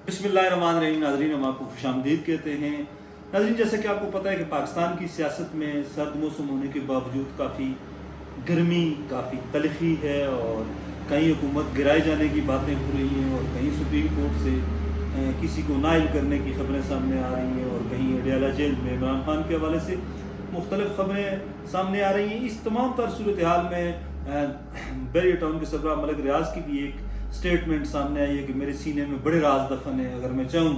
बिस्मिल्लाहिर्रहमानिर्रहीम। नाज़रीन, हम आपको खुशामदीद कहते हैं। नाज़रीन, जैसे कि आपको पता है कि पाकिस्तान की सियासत में सर्द मौसम होने के बावजूद काफ़ी गर्मी, काफ़ी तलखी है और कहीं हुकूमत गिराए जाने की बातें हो रही हैं और कहीं सुप्रीम कोर्ट से किसी को नाइल करने की खबरें सामने आ रही हैं और कहीं अडयाला जेल में इमरान खान के हवाले से मुख्तलिफ खबरें सामने आ रही हैं। इस तमाम तर सूरत हाल में बैरियर टाउन के सरबराह मलिक रियाज की भी एक स्टेटमेंट सामने आई है कि मेरे सीने में बड़े राज दफन है, अगर मैं चाहूँ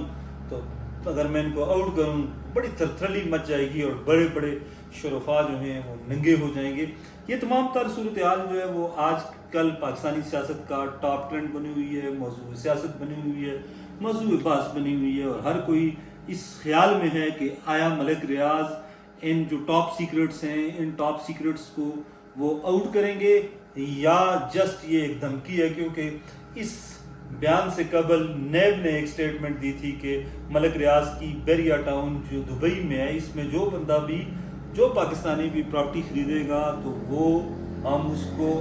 तो अगर मैं इनको आउट करूँ बड़ी थरथरली मच जाएगी और बड़े बड़े शरफा जो हैं वो नंगे हो जाएंगे। ये तमाम तर सूरत हाल जो है वो आज कल पाकिस्तानी सियासत का टॉप ट्रेंड बनी हुई है, मौजूद सियासत बनी हुई है, मौजूद बास बनी हुई है और हर कोई इस ख्याल में है कि आया मलिक रियाज इन जो टॉप सीक्रेट्स हैं, इन टॉप सीक्रेट्स को वो आउट करेंगे या जस्ट ये एक धमकी है। क्योंकि इस बयान से कबल नैब ने एक स्टेटमेंट दी थी कि मलिक रियाज की बैरियर टाउन जो दुबई में है, इसमें जो बंदा भी जो पाकिस्तानी भी प्रॉपर्टी खरीदेगा तो वो हम उसको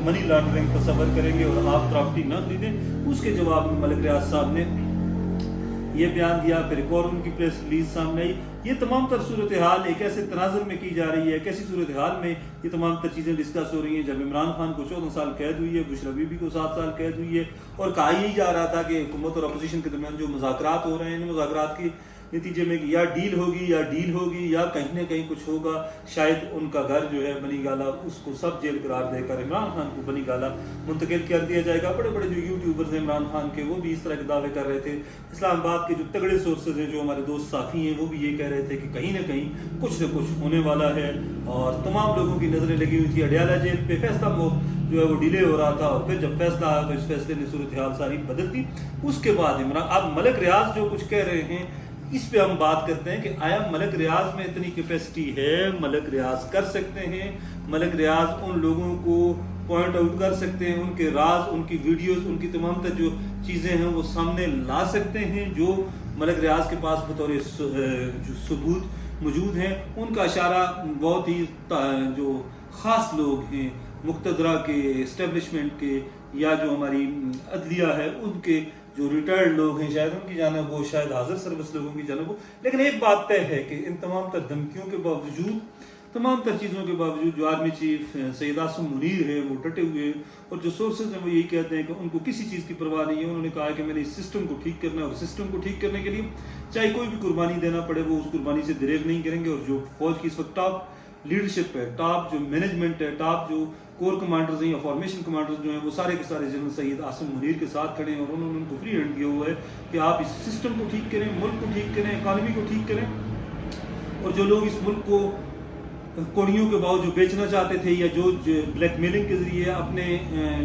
मनी लॉन्ड्रिंग तस्वर करेंगे और आप प्रॉपर्टी ना खरीदें। उसके जवाब में मलिक रियाज साहब ने ये बयान दिया। फिर एक और उनकी प्रेस रिलीज सामने आई। ये तमाम तर सूरत हाल एक ऐसे तनाजुर में की जा रही है, कैसी सूरत हाल में ये तमाम तर चीज़ें डिस्कस हो रही हैं जब इमरान खान को 14 साल कैद हुई है, बुशरा बीबी को 7 साल कैद हुई है और कहा यही जा रहा था कि हुकूमत और अपोजिशन के दरमियान जो मुज़ाकरात हो रहे हैं, इन मुज़ाकरात की नतीजे में या डील होगी या कहीं ना कहीं कुछ होगा। शायद उनका घर जो है बनी गाला उसको सब जेल करार देकर इमरान खान को बनी गाला मुंतकिल कर दिया जाएगा। बड़े बड़े जो यूट्यूबर्स हैं इमरान खान के, वो भी इस तरह के दावे कर रहे थे। इस्लामाबाद के जो तगड़े सोर्सेज हैं, जो हमारे दोस्त साथी हैं, वो भी ये कह रहे थे कि कहीं ना कहीं कुछ न कुछ होने वाला है और तमाम लोगों की नजरें लगी हुई थी अडयाला जेल पे। फैसला जो है वो डिले हो रहा था और फिर जब फैसला आया तो इस फैसले ने सूरत हाल सारी बदल दी। उसके बाद इमरान अब मलिक रियाज जो कुछ कह रहे हैं इस पे हम बात करते हैं कि आया मलिक रियाज में इतनी कैपेसिटी है, मलिक रियाज कर सकते हैं, मलिक रियाज उन लोगों को पॉइंट आउट कर सकते हैं, उनके राज, उनकी वीडियोस, उनकी तमाम तर जो चीज़ें हैं वो सामने ला सकते हैं जो मलिक रियाज के पास बतौर जो सबूत मौजूद हैं। उनका इशारा बहुत ही जो ख़ास लोग हैं मुक्तदरा के, इस्टेब्लिशमेंट के या जो हमारी अदलिया है उनके जो रिटायर्ड लोग हैं शायद उनकी जानब हो, शायद हाजिर सर्विस लोगों की जानब हो। लेकिन एक बात तय है कि इन तमाम तर धमकियों के बावजूद, तमाम तर चीज़ों के बावजूद जो आर्मी चीफ सैयद आसिम मुनीर है वो डटे हुए हैं और जो सोर्सेज हैं वो यही कहते हैं कि उनको किसी चीज़ की परवाह नहीं है। उन्होंने कहा कि मैंने इस सिस्टम को ठीक करना है और सिस्टम को ठीक करने के लिए चाहे कोई भी कुर्बानी देना पड़े वो उस कुर्बानी से दरेग नहीं करेंगे। और जो फौज की इस वक्त टॉप लीडरशिप है, टॉप जो मैनेजमेंट है, टॉप जो कोर कमांडर्स हैं या फॉर्मेशन कमांडर्स जो हैं वो सारे के सारे जनरल सैयद आसिम मुनीर के साथ खड़े हैं और उन्होंने उनको फ्री हैंड दिया हुआ है कि आप इस सिस्टम को ठीक करें, मुल्क को ठीक करें, इकानमी को ठीक करें। और जो लोग इस मुल्क को कौड़ियों के बावजूद बेचना चाहते थे या जो ब्लैकमेलिंग के जरिए अपने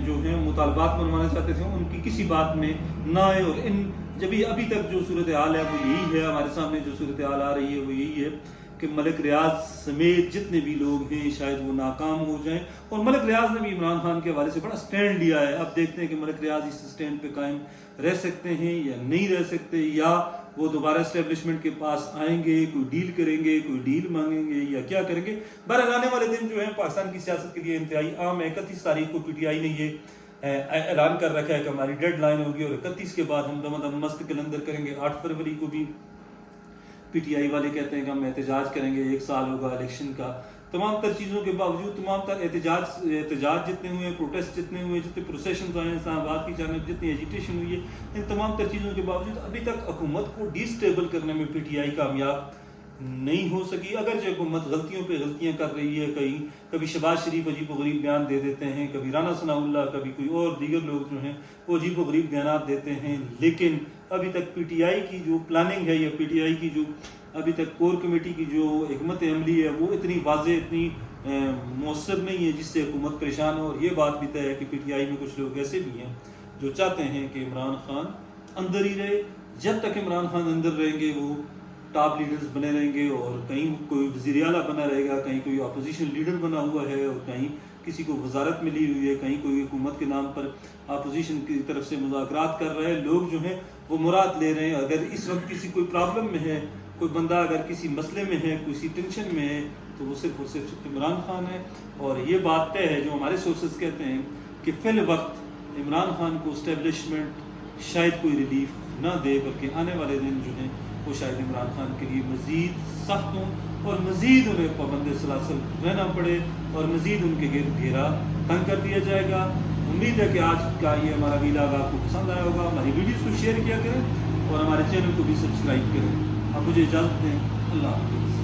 जो है मुतालबात मनवाना चाहते थे उनकी किसी बात में ना आए। और इन जब अभी तक जो सूरत हाल है वो यही है, हमारे सामने जो सूरत हाल आ रही है वो यही है कि मलिक रियाज समेत जितने भी लोग हैं शायद वो नाकाम हो जाएं। और मलिक रियाज ने भी इमरान खान के हवाले से बड़ा स्टैंड लिया है। अब देखते हैं कि मलिक रियाज इस स्टैंड पे कायम रह सकते हैं या नहीं रह सकते, या वो दोबारा एस्टेब्लिशमेंट के पास आएंगे, कोई डील करेंगे, कोई डील मांगेंगे या क्या करेंगे। बहरहाल आने वाले दिन जो है पाकिस्तान की सियासत के लिए इंतहाई आम है। 31 तारीख को PTI ने ये ऐलान कर रखा है कि हमारी डेड लाइन होगी और 31 के बाद हम दम मस्त कलंदर करेंगे। 8 फरवरी को भी PTI वाले कहते हैं कि हम एहतजाज करेंगे, 1 साल होगा इलेक्शन का। तमाम तर चीज़ों के बावजूद, तमाम तर एहतजाज जितने हुए, प्रोटेस्ट जितने हुए, जितने प्रोसेशन आए इस्लामाबाद की जानब, जितनी एजिटेशन हुई है, इन तमाम तर चीज़ों के बावजूद अभी तक हुकूमत को डिस्टेबल करने में PTI कामयाब नहीं हो सकी। अगर जो हुकूमत गलतियों पे गलतियां कर रही है, कभी शहबाज शरीफ अजीब व गरीब बयान दे देते हैं, कभी राना सनाउल्लाह, कभी कोई और दीगर लोग जो हैं वो अजीब व गरीब बयान देते हैं, लेकिन अभी तक PTI की जो प्लानिंग है या PTI की जो अभी तक कोर कमेटी की जो हिकमत अमली है वो इतनी वाज़ेह, इतनी मौसर नहीं है जिससे हुकूमत परेशान हो। और ये बात भी तय है कि PTI में कुछ लोग ऐसे भी हैं जो चाहते हैं कि इमरान खान अंदर ही रहे। जब तक इमरान खान अंदर रहेंगे वो टॉप लीडर्स बने रहेंगे और कहीं कोई वज़ीर आला बना रहेगा, कहीं कोई अपोजिशन लीडर बना हुआ है और कहीं किसी को वजारत मिली हुई है, कहीं कोई हुकूमत के नाम पर अपोजिशन की तरफ से मुज़ाकरात कर रहे हैं। लोग जो हैं वो मुराद ले रहे हैं। अगर इस वक्त किसी कोई प्रॉब्लम में है, कोई बंदा अगर किसी मसले में है, किसी टेंशन में है, तो वो सिर्फ और सिर्फ इमरान खान है। और ये बात तय है जो हमारे सोर्सेज कहते हैं कि फिल वक्त इमरान खान को इस्टेब्लिशमेंट شاید کوئی ریلیف نہ دے، بلکہ آنے والے دن جو ہیں وہ شاید عمران خان کے لیے مزید سخت ہوں اور مزید انہیں پابند سلاسل رہنا پڑے اور مزید ان کے گرد گھیرا تنگ کر دیا جائے گا۔ امید ہے کہ آج کا یہ ہمارا ویلاگ آپ کو پسند آیا ہوگا۔ ہماری ویڈیوز کو شیئر کیا کریں اور ہمارے چینل کو بھی سبسکرائب کریں۔ آپ مجھے اجازت دیں، اللہ حافظ۔